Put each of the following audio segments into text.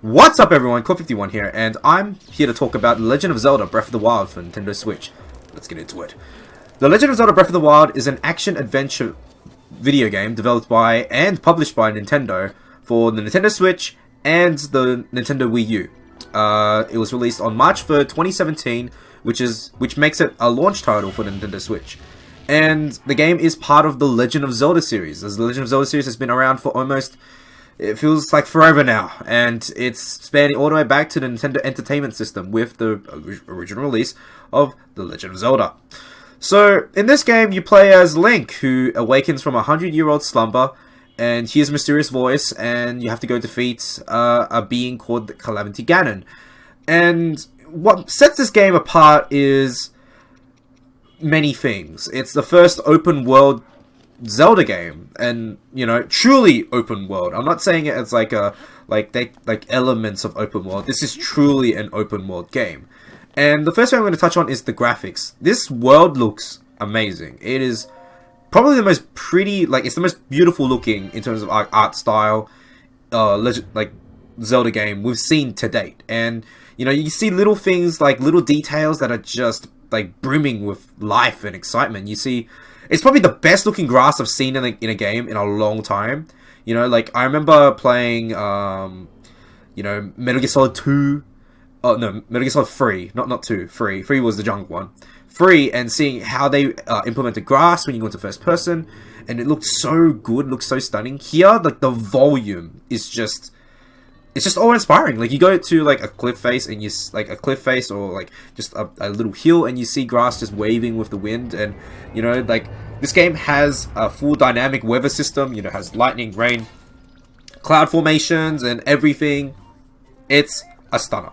What's up everyone, Core51 here, and I'm here to talk about The Legend of Zelda Breath of the Wild for Nintendo Switch. Let's get into it. The Legend of Zelda Breath of the Wild is an action-adventure video game developed by and published by Nintendo for the Nintendo Switch and the Nintendo Wii U. It was released on March 3rd, 2017, which makes it a launch title for the Nintendo Switch. And the game is part of the Legend of Zelda series, as the Legend of Zelda series has been around for it feels like forever now, and it's spanning all the way back to the Nintendo Entertainment System with the original release of The Legend of Zelda. So, in this game, you play as Link, who awakens from a 100-year-old slumber, and hears a mysterious voice, and you have to go defeat a being called the Calamity Ganon. And what sets this game apart is many things. It's the first open-world Zelda game, and truly open world. I'm not saying it as like elements of open world. This is truly an open world game. And the first thing I'm going to touch on is the graphics. This world looks amazing. It is probably the most pretty, it's the most beautiful looking in terms of art style Zelda game we've seen to date. And you see little things, like little details that are just brimming with life and excitement. You see, it's probably the best looking grass I've seen in a game in a long time. I remember playing, Metal Gear Solid 2. Oh, no, Metal Gear Solid 3. Not 2. 3. 3 was the junk one. 3, and seeing how they implemented grass when you go into first person. And it looked so good, looked so stunning. Here, the volume is just... It's just awe-inspiring. You go to a cliff face, and you a cliff face or just a little hill, and you see grass just waving with the wind. And this game has a full dynamic weather system. Has lightning, rain, cloud formations, and everything. It's a stunner.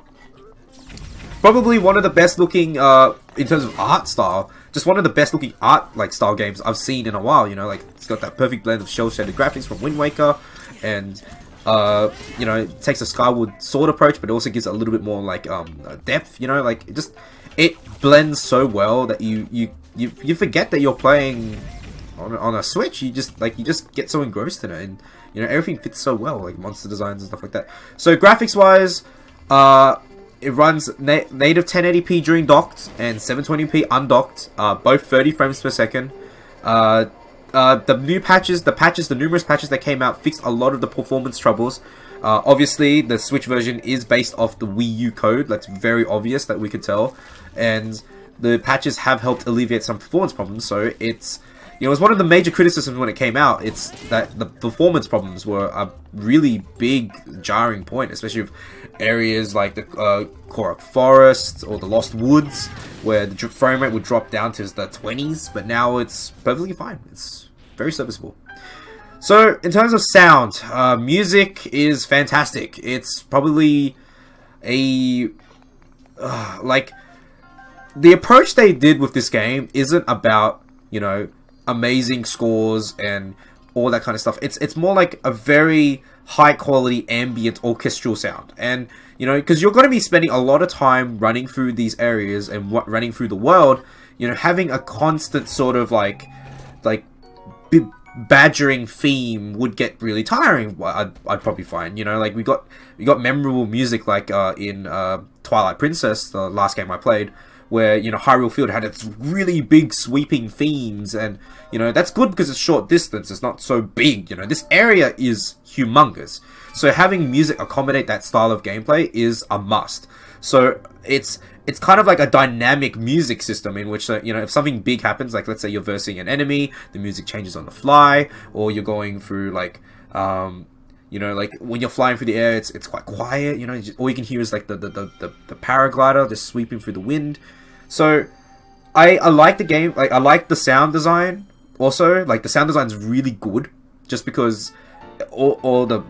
Probably one of the best looking in terms of art style. Just one of the best looking art style games I've seen in a while. It's got that perfect blend of shell shaded graphics from Wind Waker, and it takes a Skyward Sword approach, but it also gives it a little bit more depth. It blends so well that you forget that you're playing on a Switch. You just get so engrossed in it, and everything fits so well, monster designs and stuff like that. So graphics wise, it runs native 1080p during docked and 720p undocked, both 30 frames per second. The numerous patches that came out fixed a lot of the performance troubles. Obviously, the Switch version is based off the Wii U code. That's very obvious that we could tell. And the patches have helped alleviate some performance problems. So it was one of the major criticisms when it came out. It's that the performance problems were a really big jarring point, especially with areas like the Korok Forest or the Lost Woods, where the frame rate would drop down to the 20s, but now it's perfectly fine. It's very serviceable. So, in terms of sound, music is fantastic. It's probably the approach they did with this game isn't about, amazing scores and all that kind of stuff. It's more like a very high quality ambient orchestral sound. And, because you're going to be spending a lot of time running through these areas and running through the world, having a constant sort of badgering theme would get really tiring. I'd probably find, we got memorable music in Twilight Princess, the last game I played, where Hyrule Field had its really big sweeping themes, and that's good because it's short distance, it's not so big. This area is humongous, so having music accommodate that style of gameplay is a must. So it's kind of like a dynamic music system in which if something big happens, let's say you're versing an enemy, the music changes on the fly, or you're going through when you're flying through the air, it's quite quiet. All you can hear is the paraglider just sweeping through the wind. So I like the game. I like the sound design. Also, the sound design is really good, just because all the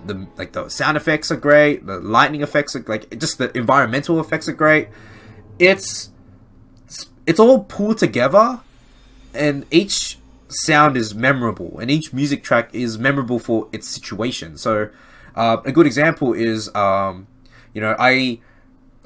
sound effects are great. The lightning effects are just the environmental effects are great. It's all pulled together, and each sound is memorable, and each music track is memorable for its situation. So a good example is I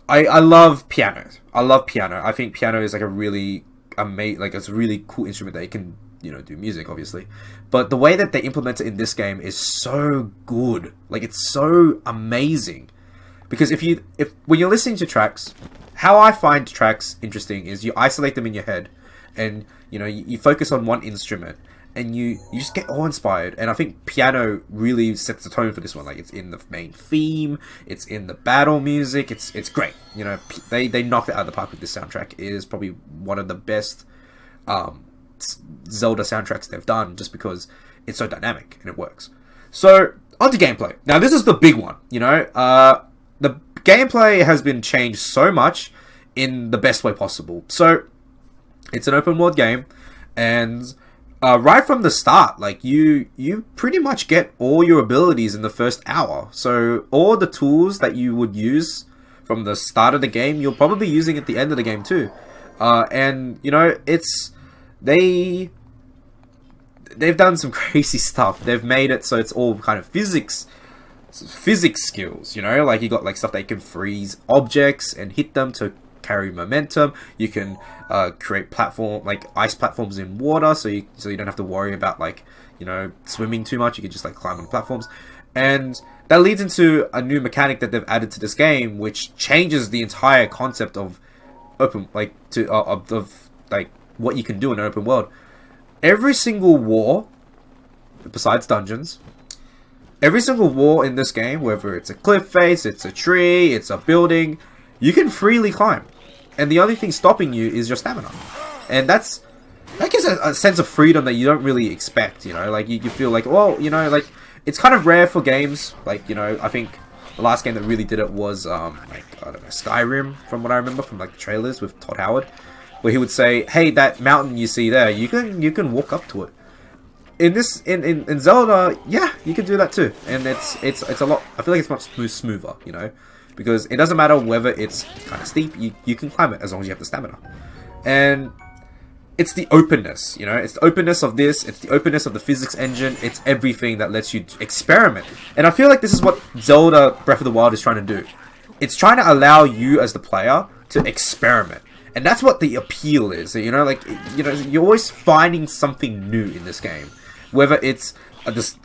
love piano. I love piano. I think piano is a really it's a really cool instrument that you can do music, obviously. But the way that they implement it in this game is so good. It's so amazing. Because if when you're listening to tracks, how I find tracks interesting is you isolate them in your head, and you focus on one instrument, and you just get awe-inspired. And I think piano really sets the tone for this one. Like, it's in the main theme, it's in the battle music, it's great. They knocked it out of the park with this soundtrack. It is probably one of the best Zelda soundtracks they've done, just because it's so dynamic and it works. So, on to gameplay. Now, this is the big one, the gameplay has been changed so much in the best way possible. So, it's an open world game, and right from the start, like, you pretty much get all your abilities in the first hour. So, all the tools that you would use from the start of the game, you're probably using at the end of the game too. And, they've done some crazy stuff. They've made it so it's all kind of physics skills, like, you got like stuff that you can freeze objects and hit them to carry momentum. You can create ice platforms in water, so you don't have to worry about swimming too much. You can just climb on platforms, and that leads into a new mechanic that they've added to this game, which changes the entire concept of what you can do in an open world. Every single wall, besides dungeons, every single wall in this game, whether it's a cliff face, it's a tree, it's a building, you can freely climb. And the only thing stopping you is your stamina. And that gives a sense of freedom that you don't really expect, you feel like, well, it's kind of rare for games. I think the last game that really did it was, I don't know, Skyrim, from what I remember from the trailers with Todd Howard, where he would say, hey, that mountain you see there, you can walk up to it. In Zelda, yeah, you can do that too. And it's a lot, I feel like it's much smoother, because it doesn't matter whether it's kind of steep, you can climb it as long as you have the stamina. And it's the openness, it's the openness of this, it's the openness of the physics engine, it's everything that lets you experiment. And I feel like this is what Zelda Breath of the Wild is trying to do. It's trying to allow you as the player to experiment. And that's what the appeal is, you're always finding something new in this game. Whether it's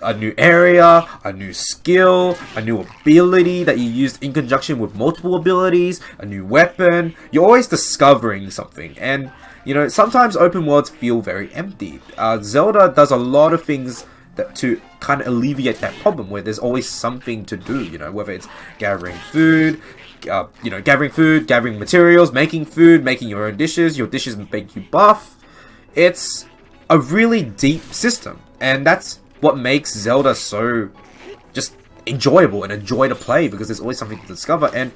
a new area, a new skill, a new ability that you used in conjunction with multiple abilities, a new weapon, you're always discovering something. And, sometimes open worlds feel very empty. Zelda does a lot of things to kind of alleviate that problem, where there's always something to do, whether it's gathering food, gathering materials, making food, making your own dishes, your dishes make you buff. It's a really deep system, and that's what makes Zelda so just enjoyable and a joy to play, because there's always something to discover. And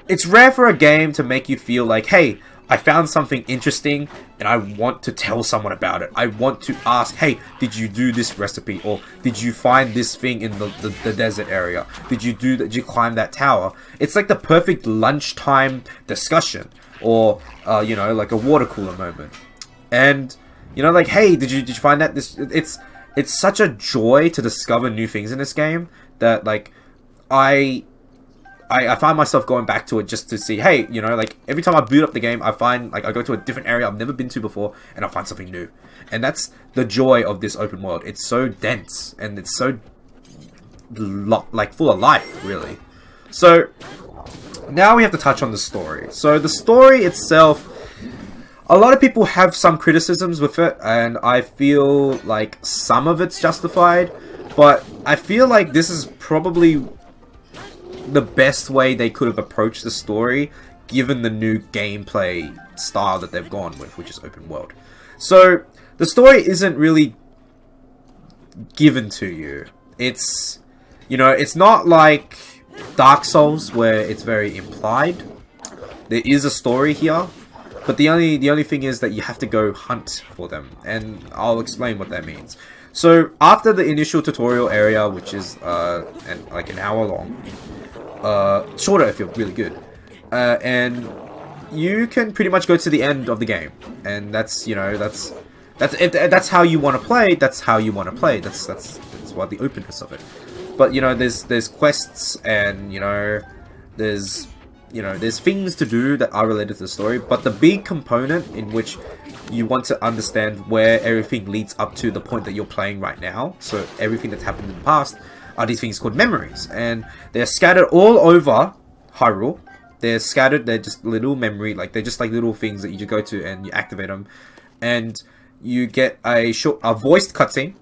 it's rare for a game to make you feel like, hey, I found something interesting and I want to tell someone about it. I want to ask, hey, did you do this recipe? Or did you find this thing in the desert area? Did you climb that tower? It's like the perfect lunchtime discussion, or a water cooler moment. And hey, did you find that it's such a joy to discover new things in this game that I find myself going back to it just to see, hey, every time I boot up the game, I find, I go to a different area I've never been to before, and I find something new. And that's the joy of this open world. It's so dense, and it's so, full of life, really. So, now we have to touch on the story. So, the story itself, a lot of people have some criticisms with it, and I feel like some of it's justified, but I feel like this is probably the best way they could have approached the story, given the new gameplay style that they've gone with, which is open world. So, the story isn't really given to you. It's, it's not like Dark Souls, where it's very implied. There is a story here, but the only thing is that you have to go hunt for them, and I'll explain what that means. So, after the initial tutorial area, which is an hour long, shorter if you're really good, and you can pretty much go to the end of the game, and that's that's how you want to play. That's how you want to play. That's what the openness of it. But there's quests, and there's things to do that are related to the story. But the big component in which you want to understand where everything leads up to the point that you're playing right now, so everything that's happened in the past, are these things called memories, and they're scattered all over Hyrule. They're scattered. They're just little memory, like they're just like little things that you just go to and you activate them, and you get a voiced cutscene,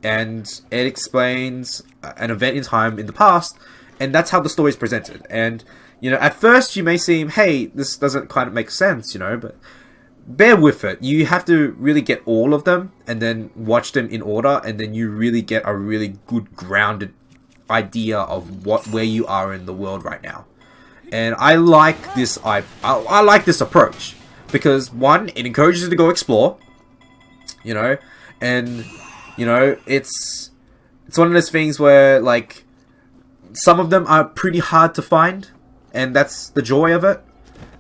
and it explains an event in time in the past, and that's how the story is presented. And you know, at first you may seem, hey, this doesn't kind of make sense, you know, but bear with it. You have to really get all of them and then watch them in order, and then you really get a really good grounded idea of where you are in the world right now. And I like this. I like this approach because one, it encourages you to go explore, you know, and you know it's one of those things where like some of them are pretty hard to find, and that's the joy of it.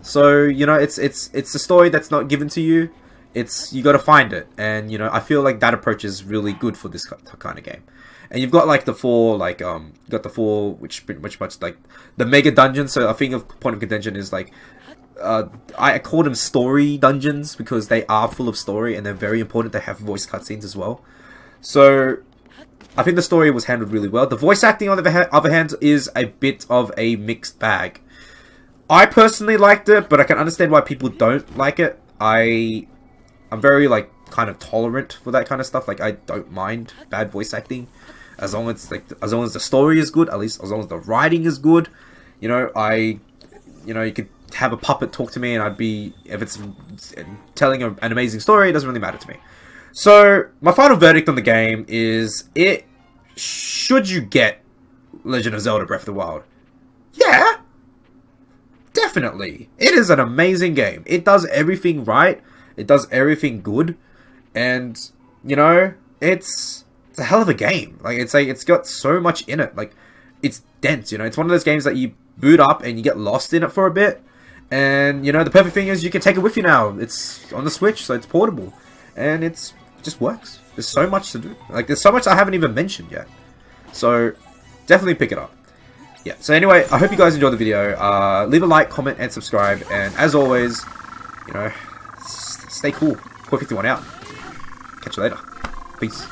So you know, it's a story that's not given to you. You got to find it, and you know, I feel like that approach is really good for this kind of game. And you've got like the four, like you got the four, which pretty much like the mega dungeons. So I think of point of contention is like I call them story dungeons because they are full of story and they're very important. They have voice cutscenes as well. So I think the story was handled really well. The voice acting, on the other hand, is a bit of a mixed bag. I personally liked it, but I can understand why people don't like it. I'm very like kind of tolerant for that kind of stuff. Like I don't mind bad voice acting, as long as the story is good. At least as long as the writing is good. You know, you could have a puppet talk to me, and I'd be, if it's telling an amazing story, it doesn't really matter to me. So my final verdict on the game is: should you get Legend of Zelda Breath of the Wild? Yeah. Definitely. It is an amazing game. It does everything right. It does everything good. And, you know, it's a hell of a game. Like, it's got so much in it. Like, it's dense, you know. It's one of those games that you boot up and you get lost in it for a bit. And, you know, the perfect thing is you can take it with you now. It's on the Switch, so it's portable. And it just works. There's so much to do. Like, there's so much I haven't even mentioned yet. So, definitely pick it up. Yeah, so anyway, I hope you guys enjoyed the video. Leave a like, comment, and subscribe. And as always, you know, stay cool. Core 51 out. Catch you later. Peace.